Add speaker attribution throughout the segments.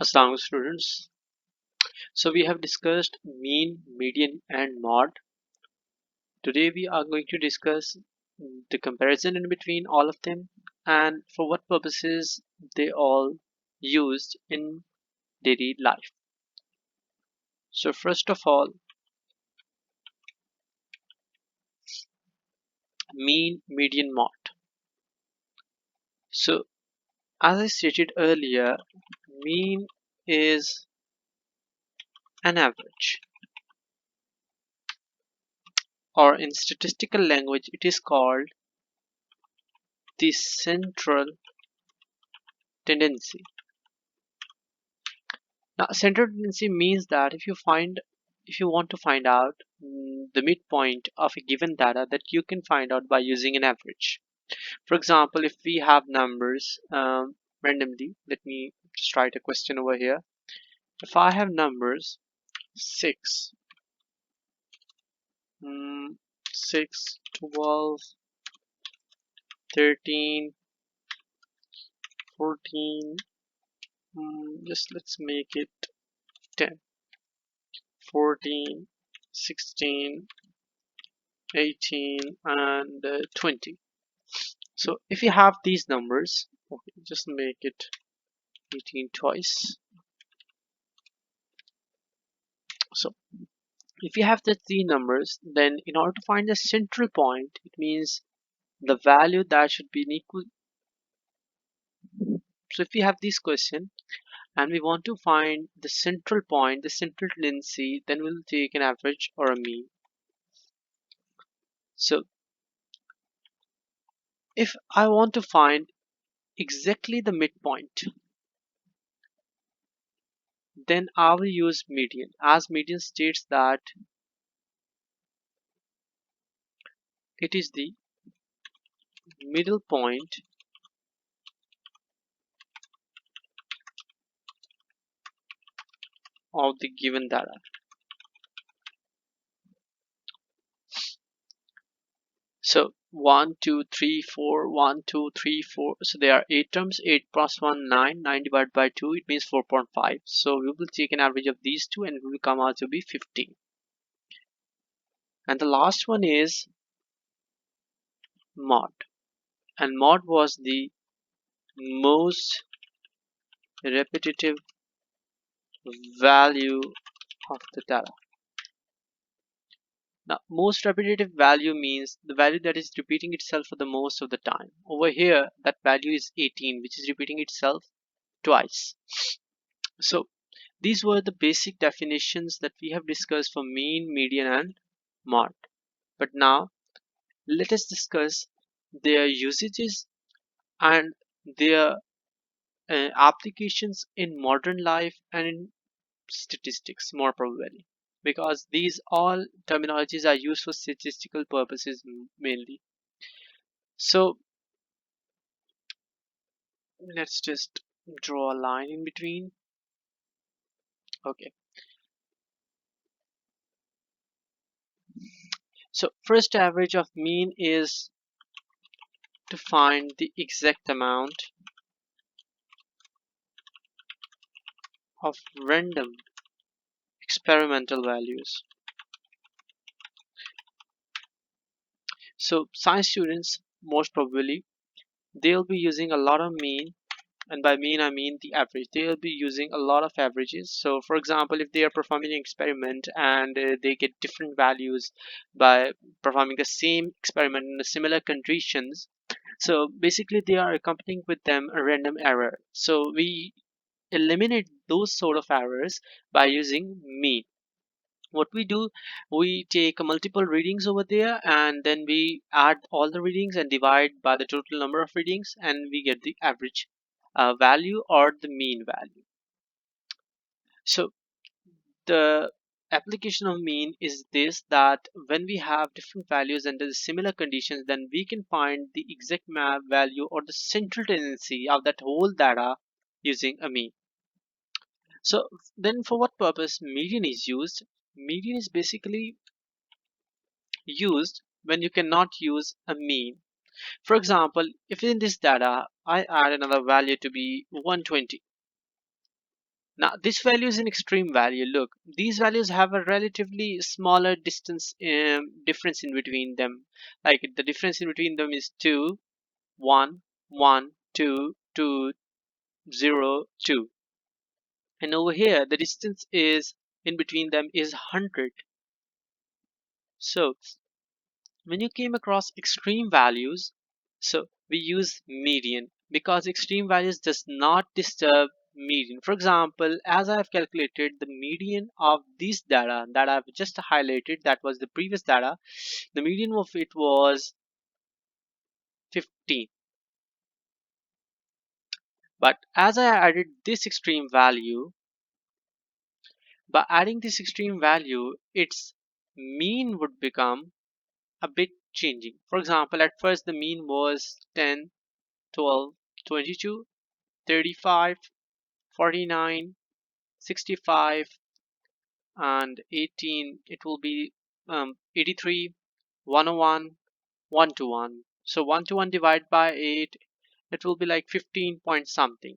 Speaker 1: Assalamu students. So we have discussed mean, median and mode. Today we are going to discuss the comparison in between all of them and for what purposes they all used in daily life. So first of all, mean, median, mode. So as I stated earlier, mean is an average, or in statistical language it is called the central tendency. Now, central tendency means that if you want to find out the midpoint of a given data, that you can find out by using an average. For example, if we have numbers randomly, let me just write a question over here. If I have numbers 6, mm, 6, 12, 13, 14, just let's make it 10, 14, 16, 18 and 20. So if you have these numbers, okay, just make it 18 twice. So if you have the three numbers, then in order to find the central point, it means the value that should be equal. So if we have this question and we want to find the central point, the central tendency, then we'll take an average or a mean. So if I want to find exactly the midpoint, then I will use median, as median states that it is the middle point of the given data. So 1, 2, 3, 4, 1, 2, 3, 4. So there are 8 terms. 8 plus 1, 9. 9 divided by 2, it means 4.5. So we will take an average of these two and it will come out to be 15. And the last one is mod. And mod was the most repetitive value of the data. Now, most repetitive value means the value that is repeating itself for the most of the time. Over here, that value is 18, which is repeating itself twice. So these were the basic definitions that we have discussed for mean, median, and mode. But now let us discuss their usages and their applications in modern life and in statistics more probably, because these all terminologies are used for statistical purposes mainly. So let's just draw a line in between. Okay, so first average of mean is to find the exact amount of random experimental values. So science students most probably they'll be using a lot of mean, and by mean I mean the average. They'll be using a lot of averages. So for example, if they are performing an experiment and they get different values by performing the same experiment in similar conditions, so basically they are accompanying with them a random error. So we eliminate those sort of errors by using mean. What we do, we take multiple readings over there and then we add all the readings and divide by the total number of readings and we get the average value or the mean value. So the application of mean is this, that when we have different values under the similar conditions, then we can find the exact value or the central tendency of that whole data using a mean. So then for what purpose median is used? Median is basically used when you cannot use a mean. For example, if in this data I add another value to be 120, Now this value is an extreme value. Look, these values have a relatively smaller distance difference in between them. Like the difference in between them is 2, 1, 1, 2, 2, 0, 2. And over here the distance is in between them is 100. So when you came across extreme values, so we use median because extreme values does not disturb median. For example, as I have calculated the median of this data that I've just highlighted, that was the previous data, the median of it was 15. But as I added this extreme value, by adding this extreme value, its mean would become a bit changing. For example, at first the mean was 10, 12, 22, 35, 49, 65, and 18. It will be 83, 101, 1 to 1. So 1 to 1 divided by 8, it will be like 15 point something.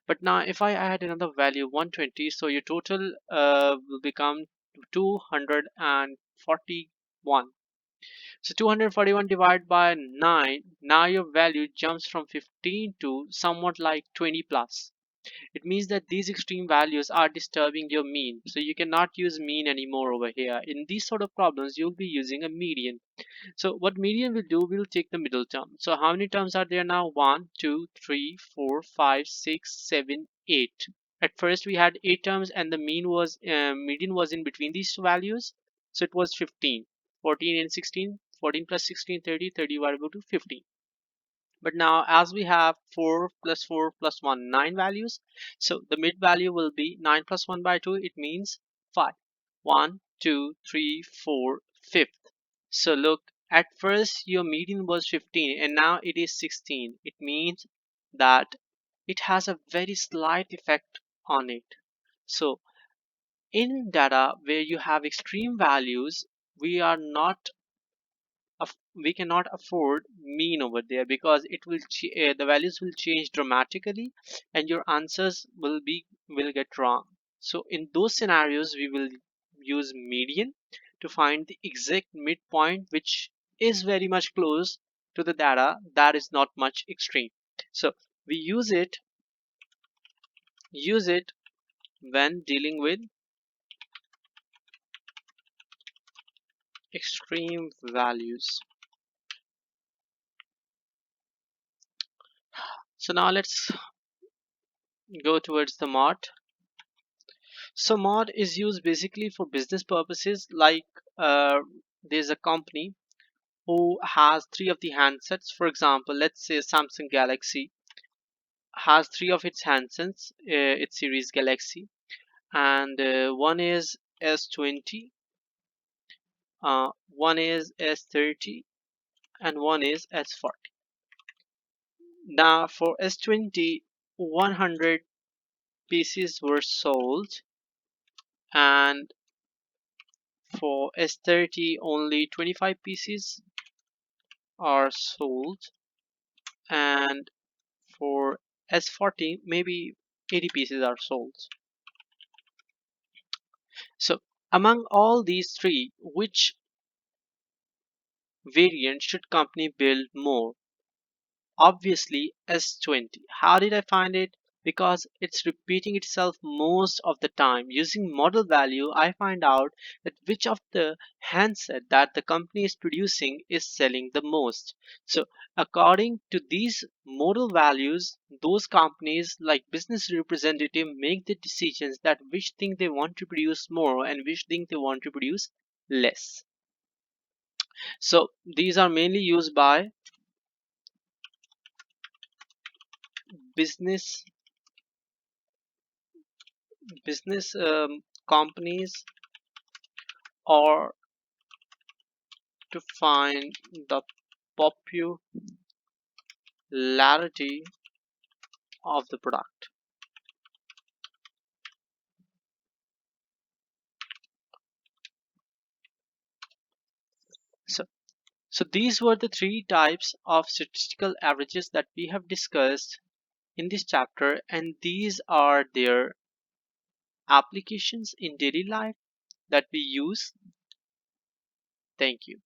Speaker 1: But now if I add another value 120, so your total will become 241. So 241 divided by 9, now your value jumps from 15 to somewhat like 20 plus. It means that these extreme values are disturbing your mean. So you cannot use mean anymore over here. In these sort of problems, you'll be using a median. So what median will do, we'll take the middle term. So how many terms are there now? 1, 2, 3, 4, 5, 6, 7, 8. At first we had 8 terms and the median was in between these two values. So it was 15. 14 and 16. 14 plus 16, 30. 30 divided by 15. But now as we have 4 plus 4 plus 1, 9 values. So the mid value will be 9 plus 1 by 2. It means 5. 1, 2, 3, 4, 5th. So look, at first your median was 15 and now it is 16. It means that it has a very slight effect on it. So in data where you have extreme values, we are not we cannot afford mean over there because it will the values will change dramatically and your answers will get wrong. So in those scenarios we will use median to find the exact midpoint which is very much close to the data that is not much extreme. So we use it when dealing with extreme values. So now let's go towards the mod. So mod is used basically for business purposes, like there's a company who has three of the handsets. For example, let's say Samsung Galaxy has three of its handsets, its series Galaxy, and one is S20, one is S30, and one is S40. Now for S20, 100 pieces were sold, and for S30 only 25 pieces are sold, and for S40 maybe 80 pieces are sold. So among all these three, which variant should company build more? Obviously S20. How did I find it? Because it's repeating itself most of the time. Using model value, I find out that which of the handset that the company is producing is selling the most. So according to these model values, those companies like business representative make the decisions that which thing they want to produce more and which thing they want to produce less. So these are mainly used by business business companies, or to find the popularity of the product. So, so these were the three types of statistical averages that we have discussed in this chapter, and these are their applications in daily life that we use. Thank you.